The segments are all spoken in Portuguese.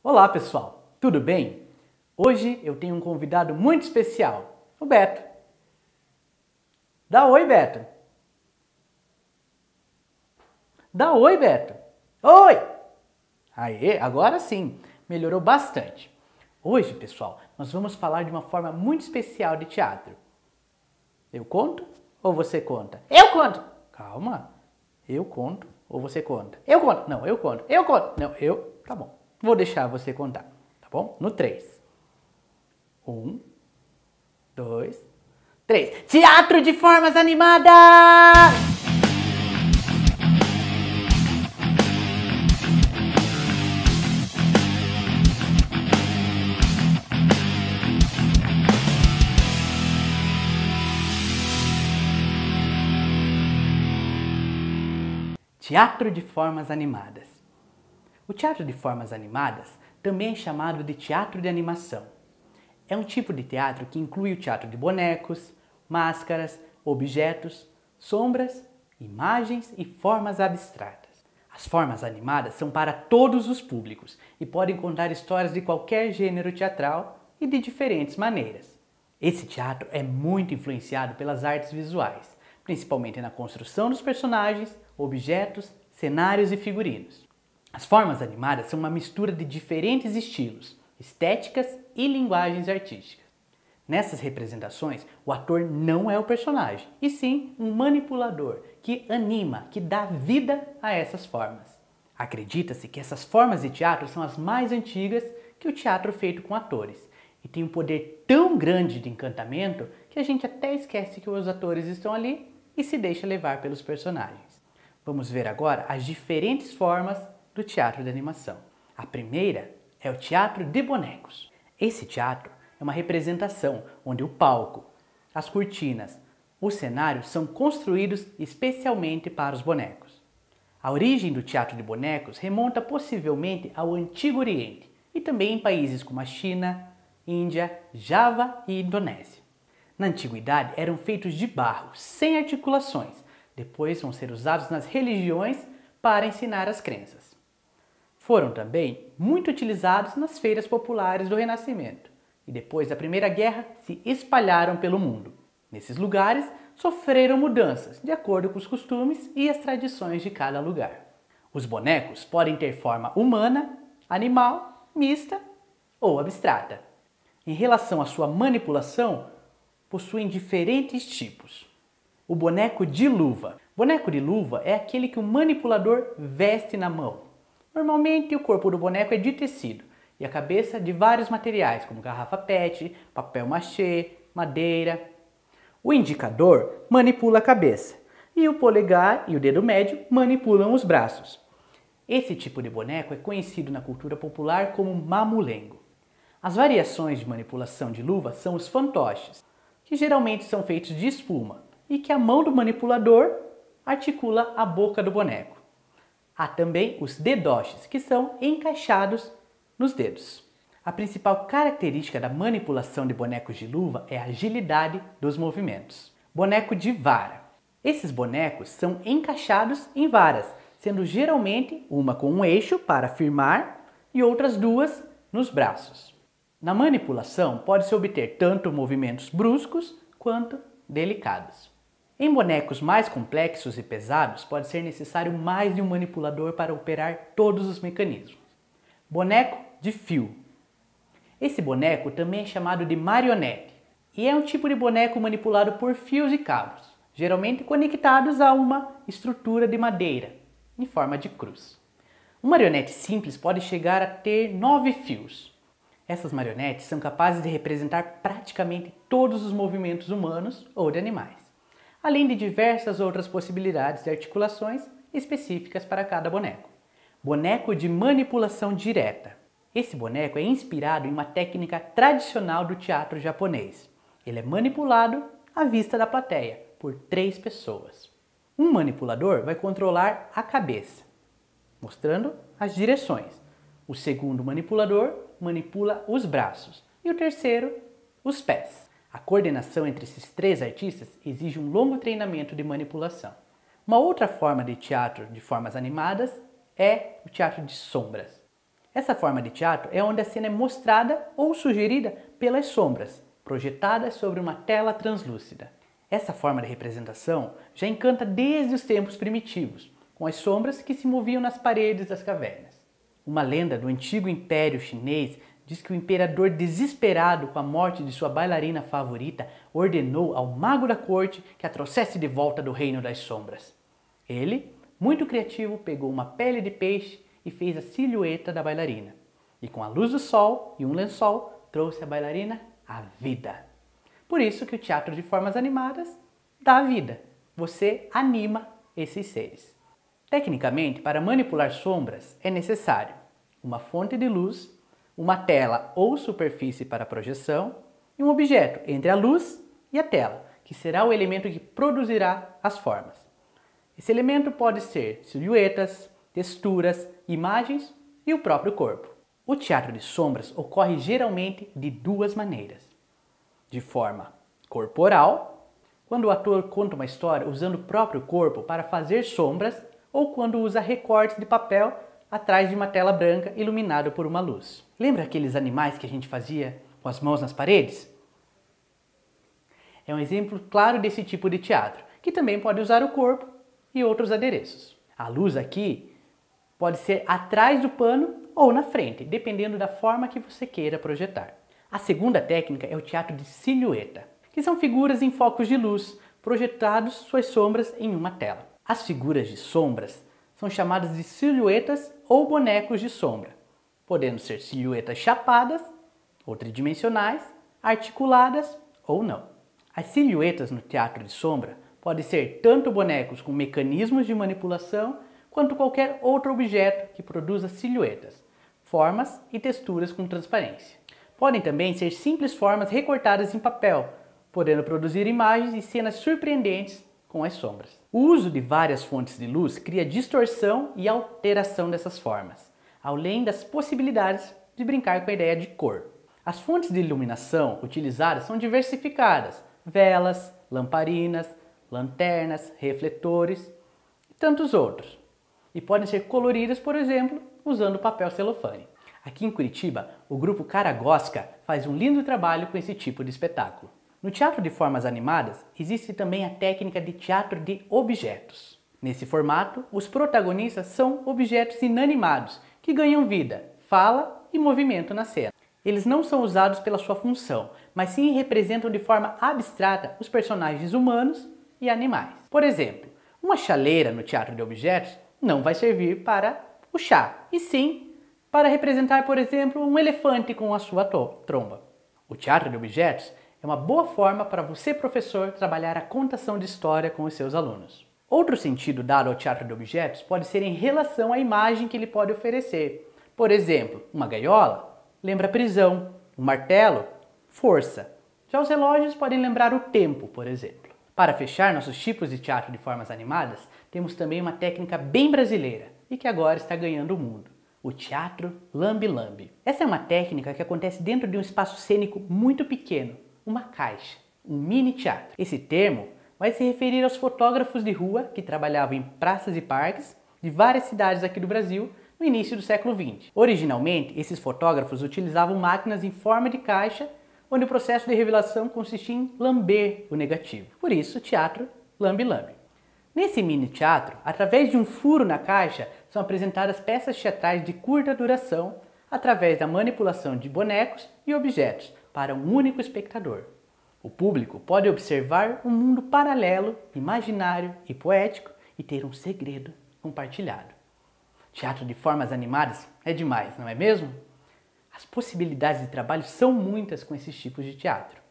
Olá pessoal, tudo bem? Hoje eu tenho um convidado muito especial, o Beto. Dá oi, Beto. Dá oi, Beto. Oi! Aê, agora sim, melhorou bastante. Hoje, pessoal, nós vamos falar de uma forma muito especial de teatro. Eu conto ou você conta? Eu conto! Calma, eu conto ou você conta? Eu conto! Não, eu conto. Eu conto! Não, eu... Tá bom, vou deixar você contar, tá bom? No 3. 1, 2, 3. Teatro de formas animadas! Teatro de formas animadas. O teatro de formas animadas também é chamado de teatro de animação. É um tipo de teatro que inclui o teatro de bonecos, máscaras, objetos, sombras, imagens e formas abstratas. As formas animadas são para todos os públicos e podem contar histórias de qualquer gênero teatral e de diferentes maneiras. Esse teatro é muito influenciado pelas artes visuais, principalmente na construção dos personagens, objetos, cenários e figurinos. As formas animadas são uma mistura de diferentes estilos, estéticas e linguagens artísticas. Nessas representações, o ator não é o personagem, e sim um manipulador que anima, que dá vida a essas formas. Acredita-se que essas formas de teatro são as mais antigas que o teatro feito com atores, e tem um poder tão grande de encantamento que a gente até esquece que os atores estão ali e se deixa levar pelos personagens. Vamos ver agora as diferentes formas do teatro de animação. A primeira é o teatro de bonecos. Esse teatro é uma representação onde o palco, as cortinas, os cenários são construídos especialmente para os bonecos. A origem do teatro de bonecos remonta possivelmente ao Antigo Oriente e também em países como a China, Índia, Java e Indonésia. Na antiguidade eram feitos de barro, sem articulações. Depois vão ser usados nas religiões para ensinar as crenças. Foram também muito utilizados nas feiras populares do Renascimento e depois da Primeira Guerra se espalharam pelo mundo. Nesses lugares sofreram mudanças de acordo com os costumes e as tradições de cada lugar. Os bonecos podem ter forma humana, animal, mista ou abstrata. Em relação à sua manipulação, possuem diferentes tipos. O boneco de luva. Boneco de luva é aquele que o manipulador veste na mão. Normalmente o corpo do boneco é de tecido e a cabeça de vários materiais, como garrafa PET, papel machê, madeira. O indicador manipula a cabeça e o polegar e o dedo médio manipulam os braços. Esse tipo de boneco é conhecido na cultura popular como mamulengo. As variações de manipulação de luva são os fantoches, que geralmente são feitos de espuma e que a mão do manipulador articula a boca do boneco. Há também os dedoches, que são encaixados nos dedos. A principal característica da manipulação de bonecos de luva é a agilidade dos movimentos. Boneco de vara. Esses bonecos são encaixados em varas, sendo geralmente uma com um eixo para firmar e outras duas nos braços. Na manipulação, pode-se obter tanto movimentos bruscos quanto delicados. Em bonecos mais complexos e pesados, pode ser necessário mais de um manipulador para operar todos os mecanismos. Boneco de fio. Esse boneco também é chamado de marionete e é um tipo de boneco manipulado por fios e cabos, geralmente conectados a uma estrutura de madeira, em forma de cruz. Uma marionete simples pode chegar a ter 9 fios. Essas marionetes são capazes de representar praticamente todos os movimentos humanos ou de animais, além de diversas outras possibilidades de articulações específicas para cada boneco. Boneco de manipulação direta. Esse boneco é inspirado em uma técnica tradicional do teatro japonês. Ele é manipulado à vista da plateia por 3 pessoas. Um manipulador vai controlar a cabeça, mostrando as direções. O segundo manipulador manipula os braços e o terceiro, os pés. A coordenação entre esses 3 artistas exige um longo treinamento de manipulação. Uma outra forma de teatro de formas animadas é o teatro de sombras. Essa forma de teatro é onde a cena é mostrada ou sugerida pelas sombras, projetadas sobre uma tela translúcida. Essa forma de representação já encanta desde os tempos primitivos, com as sombras que se moviam nas paredes das cavernas. Uma lenda do antigo Império Chinês diz que o imperador, desesperado com a morte de sua bailarina favorita, ordenou ao mago da corte que a trouxesse de volta do reino das sombras. Ele, muito criativo, pegou uma pele de peixe e fez a silhueta da bailarina. E com a luz do sol e um lençol, trouxe a bailarina à vida. Por isso que o teatro de formas animadas dá vida. Você anima esses seres. Tecnicamente, para manipular sombras é necessário uma fonte de luz, uma tela ou superfície para projeção e um objeto entre a luz e a tela, que será o elemento que produzirá as formas. Esse elemento pode ser silhuetas, texturas, imagens e o próprio corpo. O teatro de sombras ocorre geralmente de duas maneiras. De forma corporal, quando o ator conta uma história usando o próprio corpo para fazer sombras, ou quando usa recortes de papel atrás de uma tela branca iluminada por uma luz. Lembra aqueles animais que a gente fazia com as mãos nas paredes? É um exemplo claro desse tipo de teatro, que também pode usar o corpo e outros adereços. A luz aqui pode ser atrás do pano ou na frente, dependendo da forma que você queira projetar. A segunda técnica é o teatro de silhueta, que são figuras em focos de luz, projetados suas sombras em uma tela. As figuras de sombras são chamadas de silhuetas ou bonecos de sombra, podendo ser silhuetas chapadas ou tridimensionais, articuladas ou não. As silhuetas no teatro de sombra podem ser tanto bonecos com mecanismos de manipulação, quanto qualquer outro objeto que produza silhuetas, formas e texturas com transparência. Podem também ser simples formas recortadas em papel, podendo produzir imagens e cenas surpreendentes com as sombras. O uso de várias fontes de luz cria distorção e alteração dessas formas, além das possibilidades de brincar com a ideia de cor. As fontes de iluminação utilizadas são diversificadas: velas, lamparinas, lanternas, refletores e tantos outros. E podem ser coloridas, por exemplo, usando papel celofane. Aqui em Curitiba, o grupo Caragosca faz um lindo trabalho com esse tipo de espetáculo. No teatro de formas animadas, existe também a técnica de teatro de objetos. Nesse formato, os protagonistas são objetos inanimados que ganham vida, fala e movimento na cena. Eles não são usados pela sua função, mas sim representam de forma abstrata os personagens humanos e animais. Por exemplo, uma chaleira no teatro de objetos não vai servir para o chá, e sim para representar, por exemplo, um elefante com a sua tromba. O teatro de objetos é uma boa forma para você, professor, trabalhar a contação de história com os seus alunos. Outro sentido dado ao teatro de objetos pode ser em relação à imagem que ele pode oferecer. Por exemplo, uma gaiola lembra prisão, um martelo, força. Já os relógios podem lembrar o tempo, por exemplo. Para fechar nossos tipos de teatro de formas animadas, temos também uma técnica bem brasileira e que agora está ganhando o mundo: o teatro lambe-lambe. Essa é uma técnica que acontece dentro de um espaço cênico muito pequeno, uma caixa, um mini teatro. Esse termo vai se referir aos fotógrafos de rua que trabalhavam em praças e parques de várias cidades aqui do Brasil no início do século XX. Originalmente, esses fotógrafos utilizavam máquinas em forma de caixa, onde o processo de revelação consistia em lamber o negativo. Por isso, teatro lambe-lambe. Nesse mini teatro, através de um furo na caixa, são apresentadas peças teatrais de curta duração, através da manipulação de bonecos e objetos, para um único espectador. O público pode observar um mundo paralelo, imaginário e poético e ter um segredo compartilhado. Teatro de formas animadas é demais, não é mesmo? As possibilidades de trabalho são muitas com esses tipos de teatro.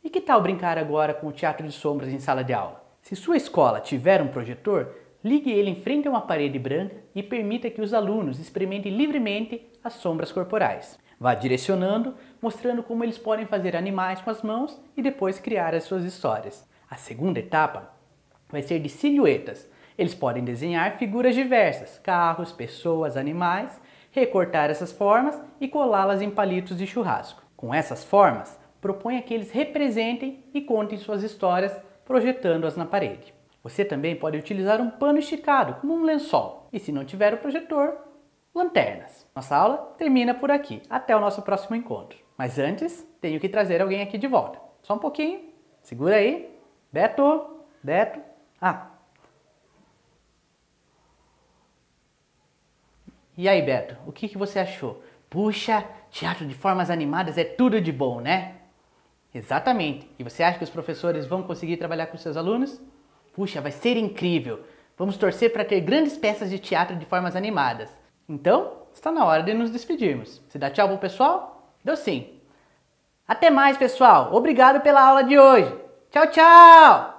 E que tal brincar agora com o teatro de sombras em sala de aula? Se sua escola tiver um projetor, ligue ele em frente a uma parede branca e permita que os alunos experimentem livremente as sombras corporais. Vá direcionando, mostrando como eles podem fazer animais com as mãos e depois criar as suas histórias. A segunda etapa vai ser de silhuetas. Eles podem desenhar figuras diversas, carros, pessoas, animais, recortar essas formas e colá-las em palitos de churrasco. Com essas formas, proponha que eles representem e contem suas histórias, projetando-as na parede. Você também pode utilizar um pano esticado, como um lençol. E se não tiver o projetor, lanternas. Nossa aula termina por aqui. Até o nosso próximo encontro. Mas antes, tenho que trazer alguém aqui de volta. Só um pouquinho. Segura aí. Beto. E aí, Beto, o que você achou? Puxa, teatro de formas animadas é tudo de bom, né? Exatamente. E você acha que os professores vão conseguir trabalhar com seus alunos? Puxa, vai ser incrível. Vamos torcer para ter grandes peças de teatro de formas animadas. Então, está na hora de nos despedirmos. Você dá tchau pro pessoal? Deu sim. Até mais, pessoal. Obrigado pela aula de hoje. Tchau, tchau!